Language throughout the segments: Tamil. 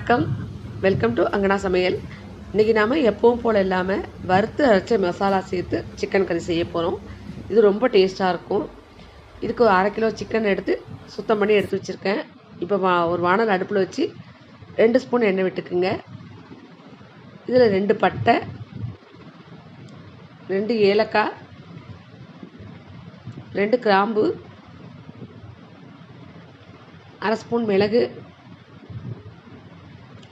வணக்கம். வெல்கம் டு அங்கனா சமையல். இன்றைக்கி நாம் எப்பவும் போல் இல்லாமல் வறுத்து அரைச்ச மசாலா சேர்த்து சிக்கன் கறி செய்ய போகிறோம். இது ரொம்ப டேஸ்ட்டாக இருக்கும். இதுக்கு ஒரு 1/2 கிலோ சிக்கன் எடுத்து சுத்தம் பண்ணி எடுத்து வச்சுருக்கேன். இப்போ ஒரு வானல் அடுப்பில் வச்சு 2 ஸ்பூன் எண்ணெய் விட்டுக்குங்க. இதில் 2 பட்டை, 2 ஏலக்காய், 2 கிராம்பு, 1/2 ஸ்பூன் மிளகு,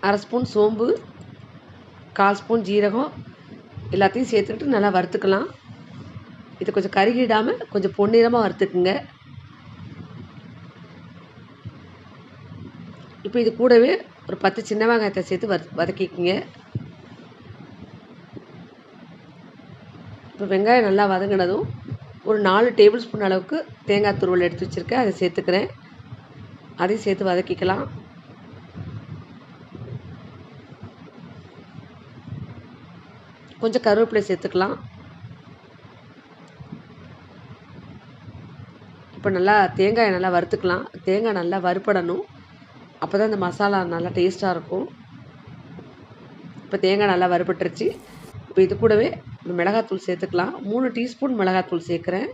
1/2 ஸ்பூன் சோம்பு, 1/4 ஸ்பூன் ஜீரகம் எல்லாத்தையும் சேர்த்துக்கிட்டு நல்லா வறுத்துக்கலாம். இது கொஞ்சம் கருகிடாமல் கொஞ்சம் பொன்னிறமாக வறுத்துக்குங்க. இப்போ இது கூடவே ஒரு 10 சின்ன வெங்காயத்தை சேர்த்து வதக்கிக்குங்க. இப்போ வெங்காயம் நல்லா வதங்கினதும் ஒரு 4 டேபிள் ஸ்பூன் அளவுக்கு தேங்காய் துருவல் எடுத்து வச்சுருக்கேன், அதை சேர்த்துக்கிறேன். அதையும் சேர்த்து வதக்கிக்கலாம். கொஞ்சம் கருவேப்பிலை சேர்த்துக்கலாம். இப்போ நல்லா தேங்காயை நல்லா வறுத்துக்கலாம். தேங்காய் நல்லா வறுப்படணும், அப்போ தான் இந்த மசாலா நல்லா டேஸ்ட்டாக இருக்கும். இப்போ தேங்காய் நல்லா வறுபட்டுருச்சு. இப்போ இது கூடவே மிளகாத்தூள் சேர்த்துக்கலாம். 3 டீஸ்பூன் மிளகாத்தூள் சேர்க்குறேன்.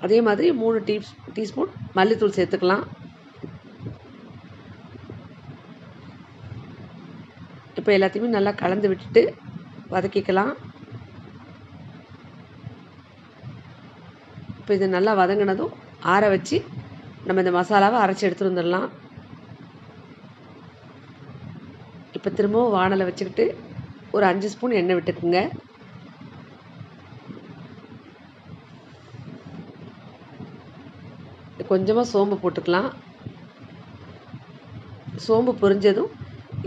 அதே மாதிரி 3 டீஸ்பூன் மல்லித்தூள் சேர்த்துக்கலாம். இப்போ எல்லாத்தையுமே நல்லா கலந்து விட்டுட்டு வதக்கிக்கலாம். இப்போ இது நல்லா வதங்கினதும் ஆற வச்சு நம்ம இந்த மசாலாவை அரைச்சி எடுத்துகிட்டு வந்துடலாம். இப்போ திரும்பவும் வானலை வச்சுக்கிட்டு ஒரு 5 ஸ்பூன் எண்ணெய் விட்டுக்குங்க. கொஞ்சமாக சோம்பு போட்டுக்கலாம். சோம்பு பொரிஞ்சதும்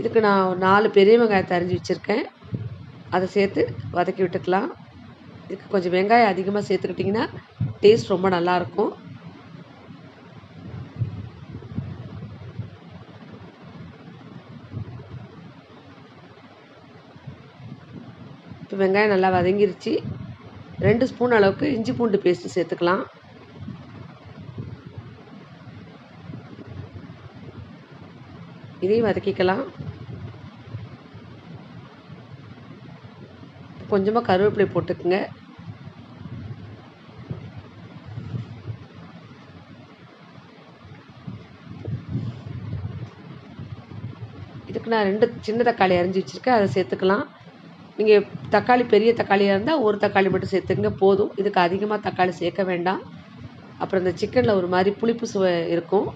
இதுக்கு நான் 4 பெரிய வெங்காயத்தை அரிஞ்சு வச்சுருக்கேன், அதை சேர்த்து வதக்கி விட்டுக்கலாம். இதுக்கு கொஞ்சம் வெங்காயம் அதிகமாக சேர்த்துக்கிட்டிங்கன்னா டேஸ்ட் ரொம்ப நல்லாயிருக்கும். இப்போ வெங்காயம் நல்லா வதங்கிருச்சு. 2 ஸ்பூன் அளவுக்கு இஞ்சி பூண்டு பேஸ்ட்டு சேர்த்துக்கலாம். இதையும் வதக்கிக்கலாம். கொஞ்சமாக கருவேப்பிலை போட்டுக்குங்க. இதுக்கு நான் 2 சின்ன தக்காளி அரிஞ்சு வச்சுருக்கேன், அதை சேர்த்துக்கலாம். நீங்கள் தக்காளி பெரிய தக்காளியாக இருந்தால் ஒரு தக்காளி மட்டும் சேர்த்துக்குங்க, போதும். இதுக்கு அதிகமாக தக்காளி சேர்க்க வேண்டாம். அப்புறம் இந்த சிக்கனில் ஒரு மாதிரி புளிப்பு சுவை இருக்கும்.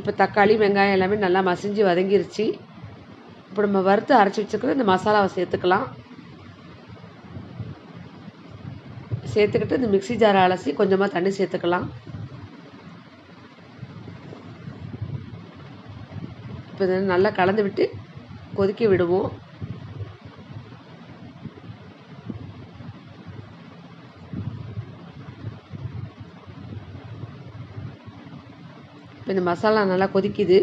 இப்போ தக்காளி வெங்காயம் எல்லாமே நல்லா மசிஞ்சு வதங்கிருச்சு. இப்போ நம்ம வறுத்து அரைச்சி வச்சுருக்கிற இந்த மசாலாவை சேர்த்துக்கலாம். சேர்த்துக்கிட்டு இந்த மிக்ஸி ஜாரை அலசி கொஞ்சமாக தண்ணி சேர்த்துக்கலாம். இப்போ இதை நல்லா கலந்து விட்டு கொதிக்க விடுவோம். இப்போ இந்த மசாலா நல்லா கொதிக்குது,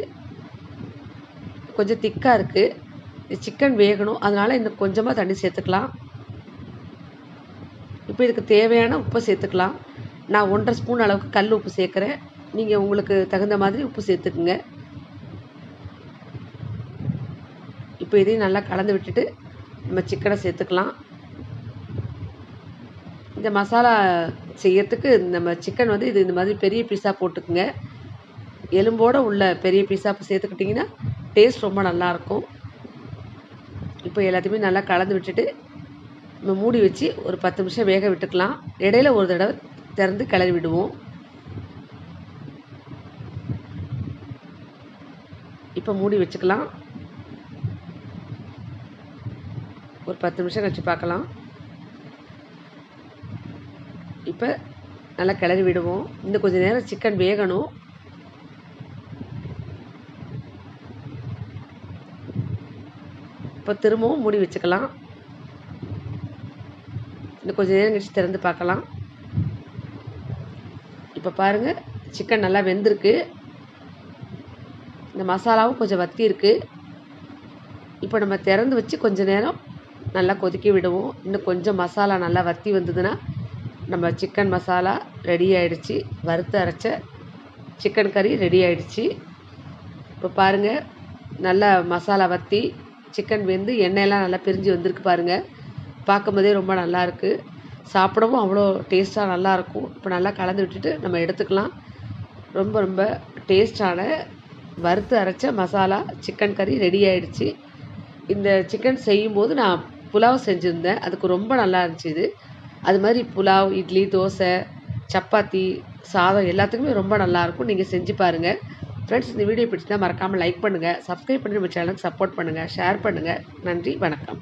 கொஞ்சம் திக்காக இருக்குது. சிக்கன் வேகணும், அதனால் இன்னும் கொஞ்சமாக தண்ணி சேர்த்துக்கலாம். இப்போ இதுக்கு தேவையான உப்பை சேர்த்துக்கலாம். நான் 1/2 ஸ்பூன் அளவுக்கு கல் உப்பு சேர்க்குறேன். நீங்கள் உங்களுக்கு தகுந்த மாதிரி உப்பு சேர்த்துக்குங்க. இப்போ இதையும் நல்லா கலந்து விட்டுட்டு நம்ம சிக்கனை சேர்த்துக்கலாம். இந்த மசாலா செய்யறதுக்கு நம்ம சிக்கன் வந்து இது இந்த மாதிரி பெரிய பீஸாக போட்டுக்குங்க. எலும்போடு உள்ள பெரிய பீஸாக சேர்த்துக்கிட்டிங்கன்னா டேஸ்ட் ரொம்ப நல்லாயிருக்கும். இப்போ எல்லாத்தையுமே நல்லா கலந்து விட்டுட்டு நம்ம மூடி வச்சு ஒரு 10 நிமிஷம் வேக விட்டுக்கலாம். இடையில ஒரு தடவை திறந்து கிளறி விடுவோம். இப்போ மூடி வச்சுக்கலாம். ஒரு 10 நிமிஷம் கழிச்சு பார்க்கலாம். இப்போ நல்லா கிளறி விடுவோம். இன்னும் கொஞ்சம் நேரம் சிக்கன் வேகணும். இப்போ திரும்பவும் மூடி வச்சுக்கலாம். இன்னும் கொஞ்சம் நேரம் கழிச்சு திறந்து பார்க்கலாம். இப்போ பாருங்கள், சிக்கன் நல்லா வெந்திருக்கு. இந்த மசாலாவும் கொஞ்சம் வத்தி இருக்குது. இப்போ நம்ம திறந்து வச்சு கொஞ்சம் நேரம் நல்லா கொதிக்க விடுவோம். இன்னும் கொஞ்சம் மசாலா நல்லா வத்தி வந்ததுன்னா நம்ம சிக்கன் மசாலா ரெடி ஆகிடுச்சு. வறுத்து அரைச்ச சிக்கன் கறி ரெடி ஆயிடுச்சு. இப்போ பாருங்கள், நல்லா மசாலா வற்றி சிக்கன் வெந்து எண்ணெயெல்லாம் நல்லா பிரிஞ்சு வந்திருக்கு பாருங்கள். பார்க்கும்போதே ரொம்ப நல்லாயிருக்கு. சாப்பிடவும் அவ்வளோ டேஸ்ட்டாக நல்லாயிருக்கும். இப்போ நல்லா கலந்து விட்டுட்டு நம்ம எடுத்துக்கலாம். ரொம்ப ரொம்ப டேஸ்டான வறுத்து அரைச்ச மசாலா சிக்கன் கறி ரெடி ஆயிடுச்சு. இந்த சிக்கன் செய்யும்போது நான் புலாவ் செஞ்சுருந்தேன். அதுக்கு ரொம்ப நல்லா இருந்துச்சு இது. அது மாதிரி புலாவ், இட்லி, தோசை, சப்பாத்தி, சாதம் எல்லாத்துக்குமே ரொம்ப நல்லாயிருக்கும். நீங்கள் செஞ்சு பாருங்கள். ஃப்ரெண்ட்ஸ், இந்த வீடியோ பிடிச்சிருந்தா மறக்காமல் லைக் பண்ணுங்கள், சப்ஸ்கிரைப் பண்ணி நம்ம சேனலுக்கு சப்போர்ட் பண்ணுங்கள், ஷேர் பண்ணுங்கள். நன்றி, வணக்கம்.